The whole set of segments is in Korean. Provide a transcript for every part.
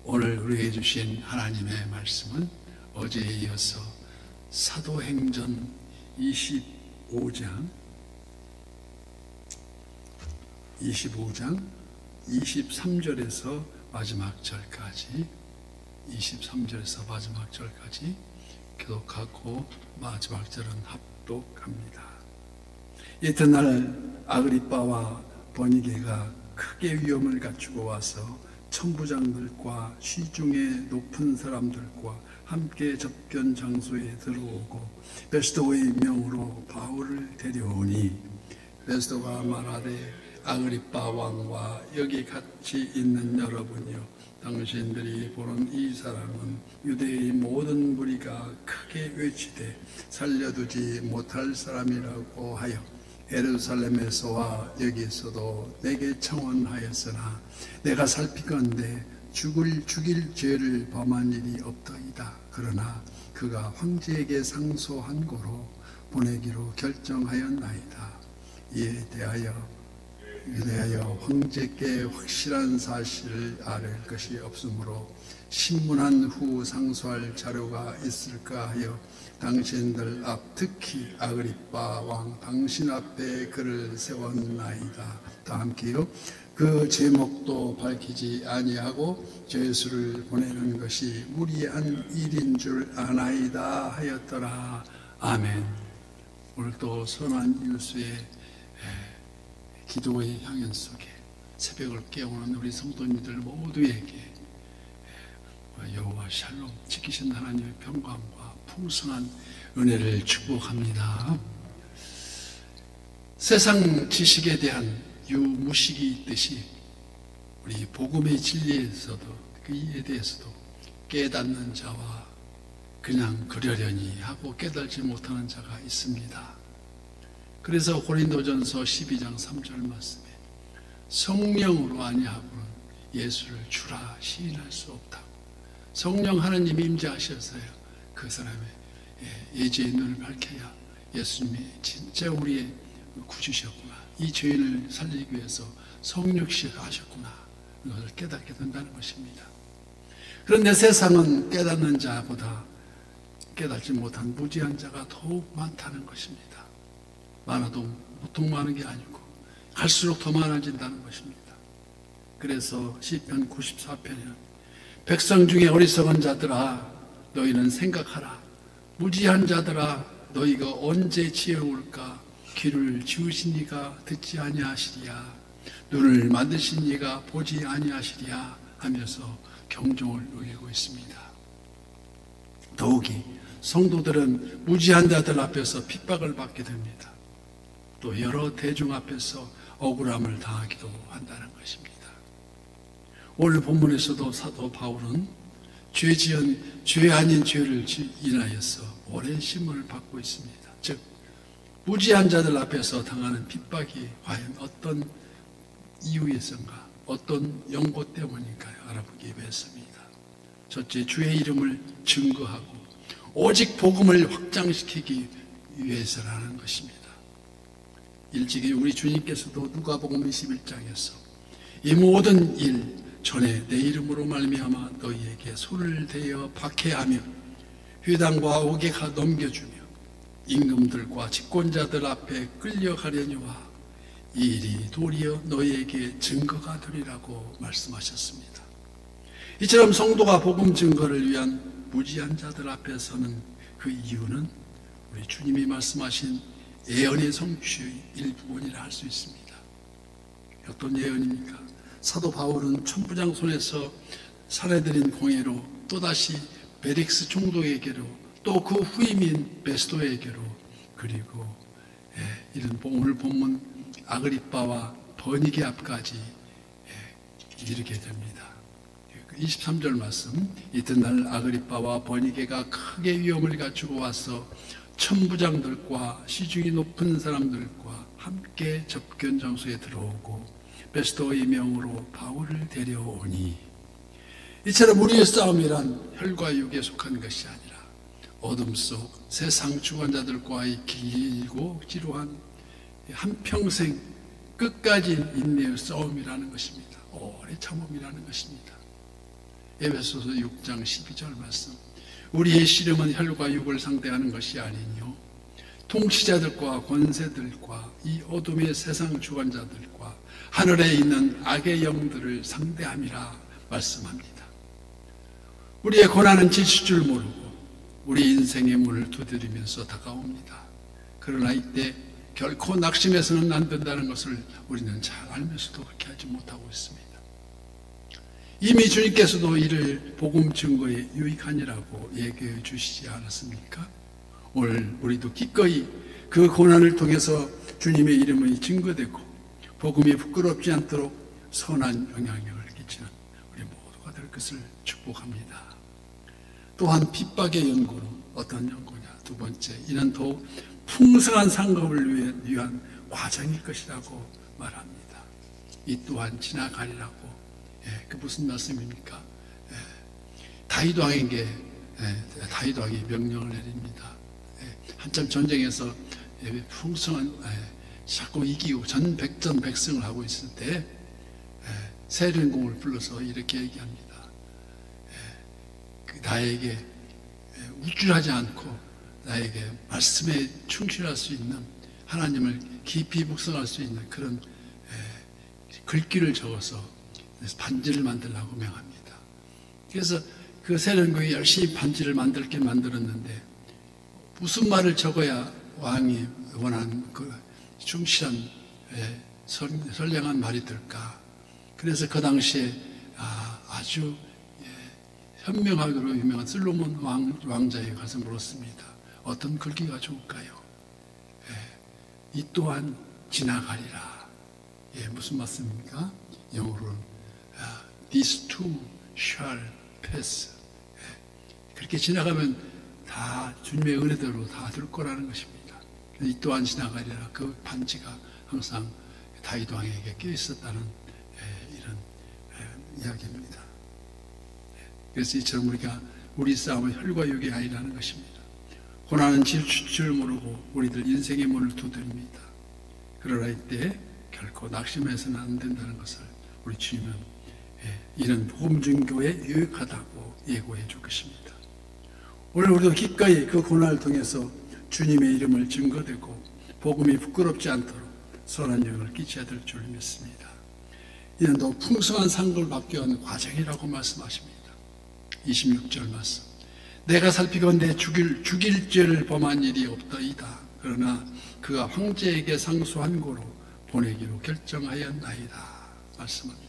오늘 우리에게 주신 하나님의 말씀은 어제에 이어서 사도행전 25장 23절에서 마지막 절까지 교독하고 마지막 절은 합독합니다. 이튿날 아그리빠와 버니게가 크게 위험을 갖추고 와서 천부장들과 시중의 높은 사람들과 함께 접견 장소에 들어오고 베스도의 명으로 바울을 데려오니 베스도가 말하되 아그리빠 왕과 여기 같이 있는 여러분이요, 당신들이 보는 이 사람은 유대의 모든 무리가 크게 외치되 살려두지 못할 사람이라고 하여 예루살렘에서와 여기서도 내게 청원하였으나 내가 살피건대 죽일 죄를 범한 일이 없더이다. 그러나 그가 황제에게 상소한 고로 보내기로 결정하였나이다. 이에 대하여 황제께 확실한 사실을 아뢰 것이 없으므로 신문한 후 상소할 자료가 있을까 하여 당신들 앞, 특히 아그리빠 왕 당신 앞에 그를 세웠나이다. 다 함께요. 그 제목도 밝히지 아니하고 죄수를 보내는 것이 무리한 일인 줄 아나이다 하였더라. 아멘. 오늘 또 선한 일수의 기도의 향연 속에 새벽을 깨우는 우리 성도님들 모두에게 여호와 샬롬 지키신 하나님의 평강과 풍성한 은혜를 축복합니다. 세상 지식에 대한 유무식이 있듯이 우리 복음의 진리에서도 그에 대해서도 깨닫는 자와 그냥 그러려니 하고 깨달지 못하는 자가 있습니다. 그래서 고린도전서 12장 3절 말씀에 성령으로 아니하고는 예수를 주라 시인할 수 없다고, 성령 하나님이 임재하셔서야 그 사람의 예지의 눈을 밝혀야 예수님이 진짜 우리의 구주셨구나, 이 죄인을 살리기 위해서 성육신을 하셨구나, 이것을 깨닫게 된다는 것입니다. 그런데 세상은 깨닫는 자보다 깨닫지 못한 무지한 자가 더욱 많다는 것입니다. 많아도 보통 많은 게 아니고 갈수록 더 많아진다는 것입니다. 그래서 시편 94편에는 백성 중에 어리석은 자들아 너희는 생각하라. 무지한 자들아 너희가 언제 지혜로울까. 귀를 지으신 이가 듣지 아니하시리야. 눈을 만드신 이가 보지 아니하시리야 하면서 경종을 울리고 있습니다. 더욱이 성도들은 무지한 자들 앞에서 핍박을 받게 됩니다. 또 여러 대중 앞에서 억울함을 당하기도 한다는 것입니다. 오늘 본문에서도 사도 바울은 죄 아닌 죄를 인하여서 오랜 심문을 받고 있습니다. 즉 무지한 자들 앞에서 당하는 핍박이 과연 어떤 이유에선가, 어떤 연고 때문일까요? 알아보기 위해서입니다. 첫째, 주의 이름을 증거하고 오직 복음을 확장시키기 위해서라는 것입니다. 일찍이 우리 주님께서도 누가복음 21장에서 이 모든 일 전에 내 이름으로 말미암아 너희에게 손을 대어 박해하며 회당과 옥에가 넘겨주며 임금들과 집권자들 앞에 끌려가려니와 이 일이 도리어 너희에게 증거가 되리라고 말씀하셨습니다. 이처럼 성도가 복음 증거를 위한 무지한 자들 앞에 서는 그 이유는 우리 주님이 말씀하신 예언의 성취의 일부분이라 할 수 있습니다. 어떤 예언입니까? 사도 바울은 천부장 손에서 살해드린 공예로 또다시 베릭스 총독에게로 또 그 후임인 베스도에게로 그리고 이런 오늘 본문 아그리빠와 버니게 앞까지 이르게 됩니다. 23절 말씀, 이튿날 아그리빠와 버니게가 크게 위험을 갖추고 와서 천부장들과 시중이 높은 사람들과 함께 접견 장소에 들어오고 베스도의 명으로 바울을 데려오니, 이처럼 우리의 싸움이란 혈과 육에 속한 것이 아니라 어둠 속 세상 주관자들과의 길고 지루한 한평생 끝까지 인내의 싸움이라는 것입니다. 오래 참음이라는 것입니다. 에베소서 6장 12절 말씀. 우리의 씨름은 혈과 육을 상대하는 것이 아니뇨 통치자들과 권세들과 이 어둠의 세상 주관자들과 하늘에 있는 악의 영들을 상대함이라 말씀합니다. 우리의 고난은 지칠 줄 모르고 우리 인생의 문을 두드리면서 다가옵니다. 그러나 이때 결코 낙심해서는 안 된다는 것을 우리는 잘 알면서도 그렇게 하지 못하고 있습니다. 이미 주님께서도 이를 복음 증거에 유익하니라고 얘기해 주시지 않았습니까? 오늘 우리도 기꺼이 그 고난을 통해서 주님의 이름이 증거되고 복음이 부끄럽지 않도록 선한 영향력을 끼치는 우리 모두가 될 것을 축복합니다. 또한 핍박의 연고는 어떤 연고냐? 두 번째, 이는 더욱 풍성한 상급을 위한 과정일 것이라고 말합니다. 이 또한 지나가리라고. 그 무슨 말씀입니까? 다윗 왕에게 다윗 왕이 명령을 내립니다. 한참 전쟁에서 풍성한 자꾸 이기고 전백승을 하고 있을 때 세련공을 불러서 이렇게 얘기합니다. 나에게 우쭐하지 않고 나에게 말씀에 충실할 수 있는 하나님을 깊이 묵상할 수 있는 그런 글귀를 적어서 반지를 만들라고 명합니다. 그래서 그 세련공이 열심히 반지를 만들게 만들었는데 무슨 말을 적어야 왕이 원하는 그 충실한 선량한 말이 될까? 그래서 그 당시에 아주 현명하기로 유명한 솔로몬 왕자에 가서 물었습니다. 어떤 글귀가 좋을까요? 이 또한 지나가리라. 무슨 말씀입니까? 영어로는 These too shall pass. 그렇게 지나가면 다 주님의 은혜대로 다 될 거라는 것입니다. 이 또한 지나가리라. 그 반지가 항상 다윗 왕에게 껴 있었다는 이런 이야기입니다. 그래서 이처럼 우리 싸움은 혈과 육이 아니라는 것입니다. 고난은 질 모르고 우리들 인생의 문을 두드립니다. 그러나 이때 결코 낙심해서는 안 된다는 것을 우리 주님은 이런 복음 증거에 유익하다고 예고해 줄 것입니다. 오늘 우리도 기꺼이 그 고난을 통해서 주님의 이름을 증거되고 복음이 부끄럽지 않도록 선한 영향을 끼쳐야 될 줄 믿습니다. 이는 더 풍성한 상급을 받기 위한 과정이라고 말씀하십니다. 26절 말씀. 내가 살피건대 죽일 죄를 범한 일이 없더이다. 그러나 그가 황제에게 상소한 고로 보내기로 결정하였나이다. 말씀합니다.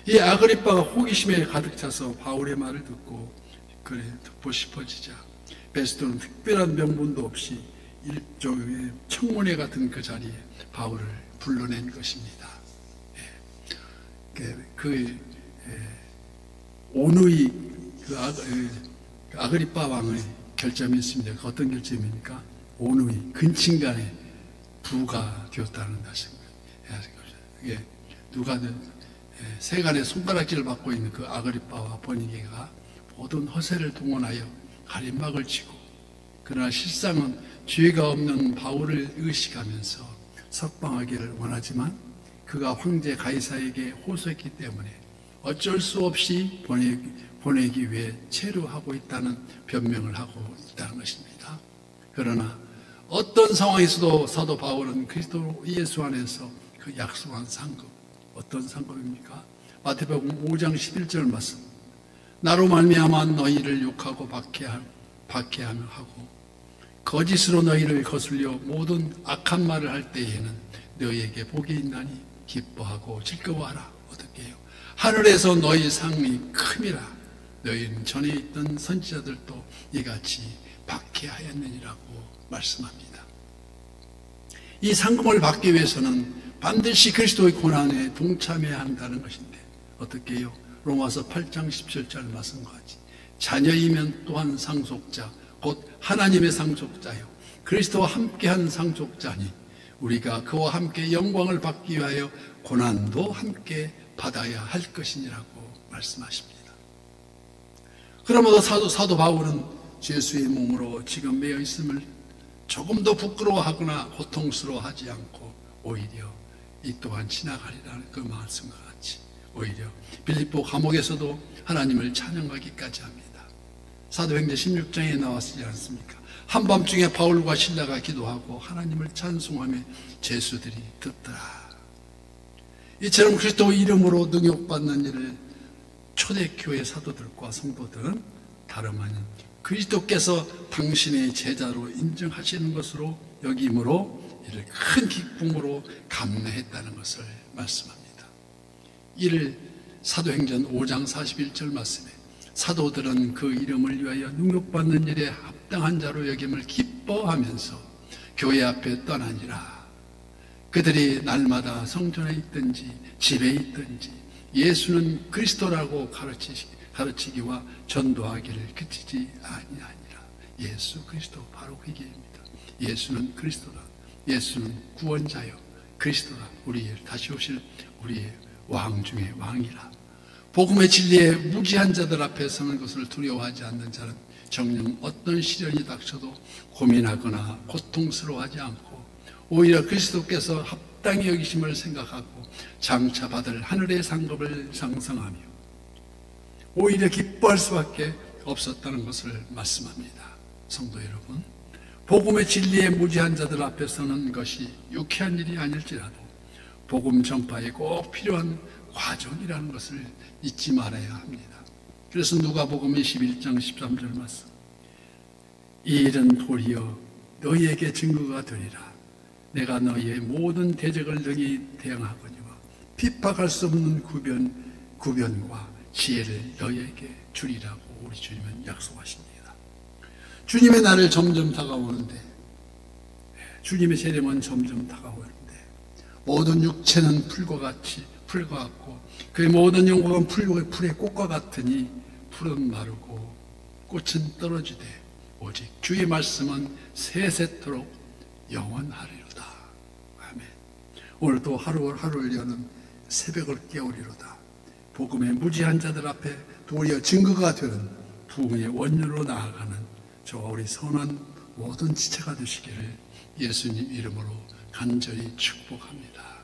이 아그리빠가 호기심에 가득 차서 바울의 말을 듣고 그래 듣고 싶어지자 베스토는 특별한 명분도 없이 일종의 청문회 같은 그 자리에 바울을 불러낸 것입니다. 온의 아그리빠 왕의 결점이 있습니다. 그 어떤 결점입니까? 온의 근친간에 부가 되었다는 것입니다. 이게 누가 세간의 손가락질을 받고 있는 그 아그리빠와 버니게가 모든 허세를 동원하여 가림막을 치고 그러나 실상은 죄가 없는 바울을 의식하면서 석방하기를 원하지만 그가 황제 가이사에게 호소했기 때문에 어쩔 수 없이 보내기 위해 체류하고 있다는 변명을 하고 있다는 것입니다. 그러나 어떤 상황에서도 사도 바울은 그리스도 예수 안에서 그 약속한 상급, 어떤 상급입니까? 마태복음 5장 11절 말씀. 나로 말미암아 너희를 욕하고 박해하며 하고 거짓으로 너희를 거슬려 모든 악한 말을 할 때에는 너희에게 복이 있나니 기뻐하고 즐거워하라. 어떻게 해요? 하늘에서 너희 상이 큼이라. 너희는 전에 있던 선지자들도 이같이 박해하였느니라고 말씀합니다. 이 상금을 받기 위해서는 반드시 그리스도의 고난에 동참해야 한다는 것인데 어떻게 해요? 로마서 8장 17절 말씀과 같이 자녀이면 또한 상속자 곧 하나님의 상속자요 그리스도와 함께한 상속자니 우리가 그와 함께 영광을 받기 위하여 고난도 함께 받아야 할 것이니라고 말씀하십니다. 그러므로 사도 바울은 예수의 몸으로 지금 매여 있음을 조금도 부끄러워하거나 고통스러워하지 않고 오히려 이 또한 지나가리라는 그 말씀과 같이 오히려 빌립보 감옥에서도 하나님을 찬양하기까지 합니다. 사도행전 16장에 나왔지 않습니까? 한밤중에 바울과 실라가 기도하고 하나님을 찬송하며 죄수들이 듣더라. 이처럼 그리스도 이름으로 능욕받는 일을 초대교회 사도들과 성도들은 다름 아닌 그리스도께서 당신의 제자로 인정하시는 것으로 여김으로 이를 큰 기쁨으로 감내했다는 것을 말씀합니다. 이를 사도행전 5장 41절 말씀에 사도들은 그 이름을 위하여 능욕받는 일에 합당한 자로 여김을 기뻐하면서 교회 앞에 떠나니라. 그들이 날마다 성전에 있든지 집에 있든지 예수는 그리스도라고 가르치기와 전도하기를 그치지 아니하니라. 예수 그리스도 바로 그 얘기입니다. 예수는 그리스도다. 예수는 구원자요 그리스도다. 우리의 다시 오실 우리의 왕 중의 왕이라. 복음의 진리에 무지한 자들 앞에 서는 것을 두려워하지 않는 자는 정녕 어떤 시련이 닥쳐도 고민하거나 고통스러워하지 않고 오히려 그리스도께서 합당히 여기심을 생각하고 장차 받을 하늘의 상급을 상상하며 오히려 기뻐할 수밖에 없었다는 것을 말씀합니다. 성도 여러분, 복음의 진리에 무지한 자들 앞에 서는 것이 유쾌한 일이 아닐지라도 복음 전파에 꼭 필요한 과정이라는 것을 잊지 말아야 합니다. 그래서 누가복음 21장 13절 말씀, 이 일은 도리어 너희에게 증거가 되리라. 내가 너희의 모든 대적을 능히 대항하거니와 핍박할 수 없는 구변과 지혜를 너희에게 주리라고 우리 주님은 약속하십니다. 주님의 날을 점점 다가오는데, 주님의 세례는 점점 다가오는데 모든 육체는 풀과 같고 그의 모든 영광은 풀의 꽃과 같으니 풀은 마르고 꽃은 떨어지되 오직 주의 말씀은 세세토록 영원하리로다. 아멘. 오늘도 하루를 여는 새벽을 깨우리로다. 복음의 무지한 자들 앞에 도리어 증거가 되는 부흥의 원년으로 나아가는 저와 우리 선한 모든 지체가 되시기를 예수님 이름으로 간절히 축복합니다.